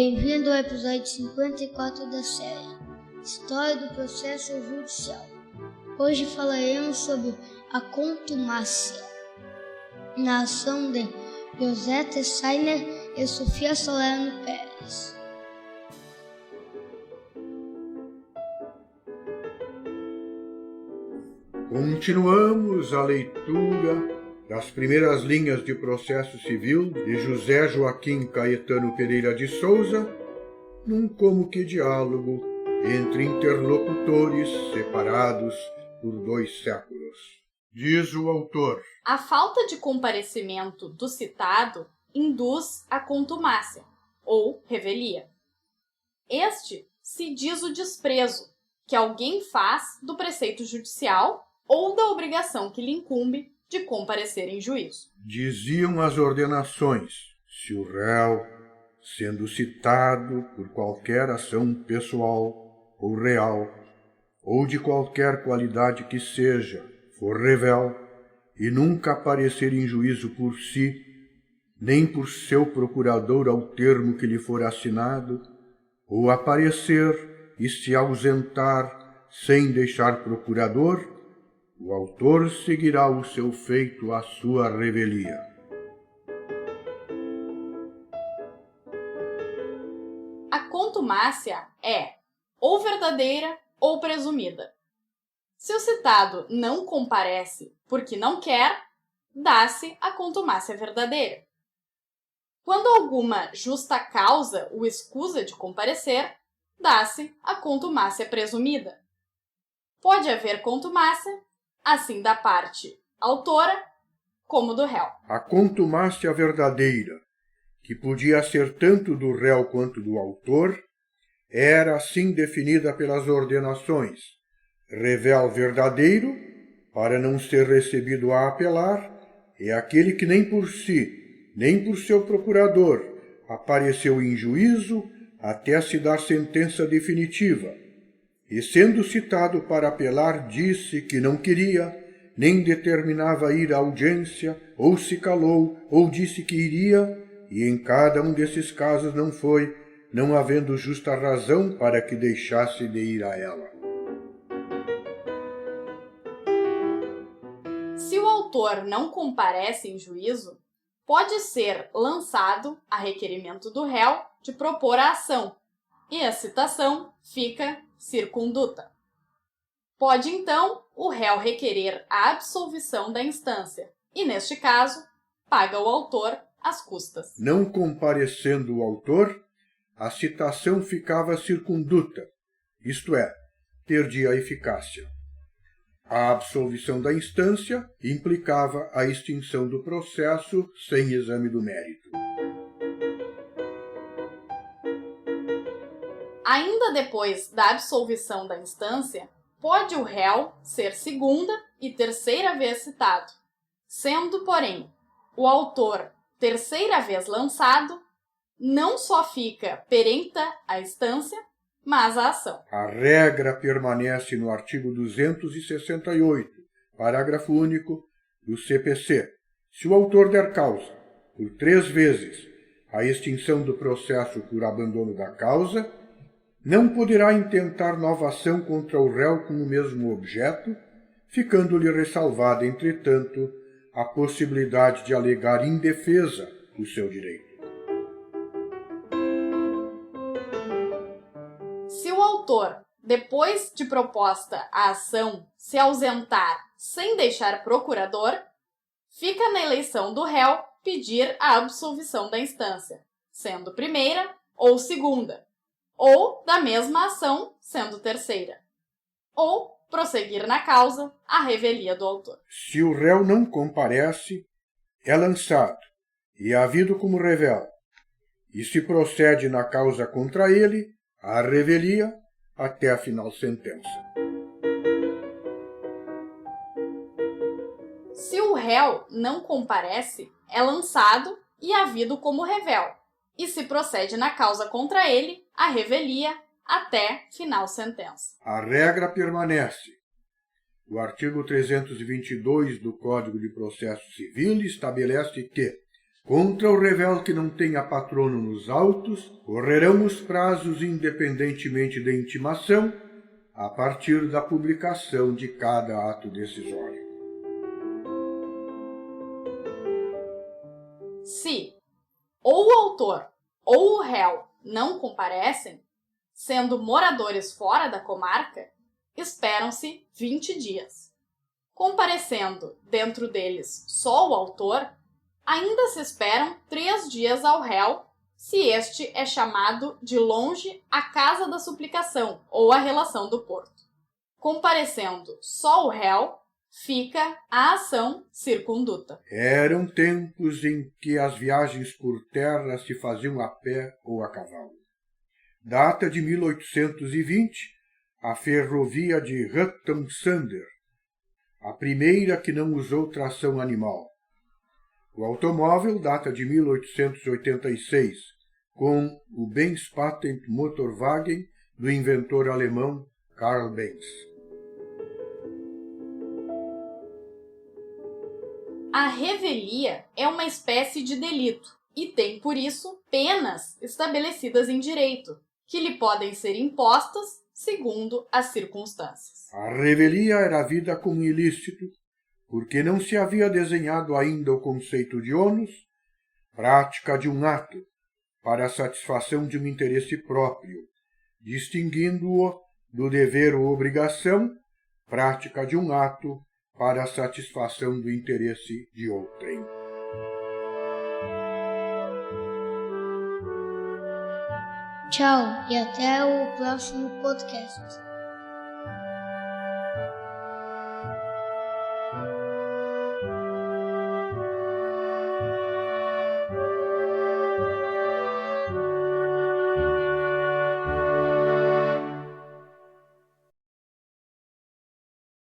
Bem-vindo ao episódio 54 da série História do Processo Judicial. Hoje falaremos sobre a contumácia, na ação de José Tessiner e Sofia Salerno Pérez. Continuamos a leitura das primeiras linhas de processo civil de José Joaquim Caetano Pereira de Souza, num como que diálogo entre interlocutores separados por 2 séculos. Diz o autor: a falta de comparecimento do citado induz a contumácia, ou revelia. Este se diz o desprezo que alguém faz do preceito judicial ou da obrigação que lhe incumbe de comparecer em juízo. Diziam as ordenações: se o réu, sendo citado por qualquer ação pessoal ou real, ou de qualquer qualidade que seja, for revel, e nunca aparecer em juízo por si, nem por seu procurador ao termo que lhe for assinado, ou aparecer e se ausentar sem deixar procurador, o autor seguirá o seu feito à sua revelia. A contumácia é ou verdadeira ou presumida. Se o citado não comparece porque não quer, dá-se a contumácia verdadeira. Quando alguma justa causa o escusa de comparecer, dá-se a contumácia presumida. Pode haver contumácia, assim da parte autora como do réu. A contumácia verdadeira, que podia ser tanto do réu quanto do autor, era assim definida pelas ordenações: revel verdadeiro, para não ser recebido a apelar, é aquele que nem por si, nem por seu procurador, apareceu em juízo até se dar sentença definitiva, e sendo citado para apelar, disse que não queria, nem determinava ir à audiência, ou se calou, ou disse que iria, e em cada um desses casos não foi, não havendo justa razão para que deixasse de ir a ela. Se o autor não comparece em juízo, pode ser lançado a requerimento do réu de propor a ação, e a citação fica circunduta. Pode, então, o réu requerer a absolvição da instância, e, neste caso, paga o autor as custas. Não comparecendo o autor, a citação ficava circunduta, isto é, perdia a eficácia. A absolvição da instância implicava a extinção do processo sem exame do mérito. Ainda depois da absolvição da instância, pode o réu ser segunda e terceira vez citado, sendo, porém, o autor terceira vez lançado, não só fica perenta a instância, mas a ação. A regra permanece no artigo 268, parágrafo único do CPC. Se o autor der causa, por 3 vezes, a extinção do processo por abandono da causa, não poderá intentar nova ação contra o réu com o mesmo objeto, ficando-lhe ressalvada, entretanto, a possibilidade de alegar indefesa o seu direito. Se o autor, depois de proposta a ação, se ausentar sem deixar procurador, fica na eleição do réu pedir a absolvição da instância, sendo primeira ou segunda, ou da mesma ação, sendo terceira, ou prosseguir na causa a revelia do autor. Se o réu não comparece, é lançado e é havido como revel, e se procede na causa contra ele, a revelia até a final sentença. Se o réu não comparece, é lançado e havido como revel, e se procede na causa contra ele, a revelia até final sentença. A regra permanece. O artigo 322 do Código de Processo Civil estabelece que Contra o revel que não tenha patrono nos autos, correrão os prazos independentemente da intimação, a partir da publicação de cada ato decisório. Se ou o autor ou o réu não comparecem, sendo moradores fora da comarca, esperam-se 20 dias. Comparecendo dentro deles só o autor, ainda se esperam 3 dias ao réu, se este é chamado de longe à casa da suplicação ou à relação do porto. Comparecendo só o réu, fica a ação circunduta. Eram tempos em que as viagens por terra se faziam a pé ou a cavalo. Data de 1820, a ferrovia de Hutton Sander, a primeira que não usou tração animal. O automóvel data de 1886, com o Benz Patent Motorwagen do inventor alemão Karl Benz. A revelia é uma espécie de delito e tem, por isso, penas estabelecidas em direito, que lhe podem ser impostas segundo as circunstâncias. A revelia era vida como ilícito, porque não se havia desenhado ainda o conceito de ônus, prática de um ato para a satisfação de um interesse próprio, distinguindo-o do dever ou obrigação, prática de um ato para a satisfação do interesse de outrem. Tchau e até o próximo podcast.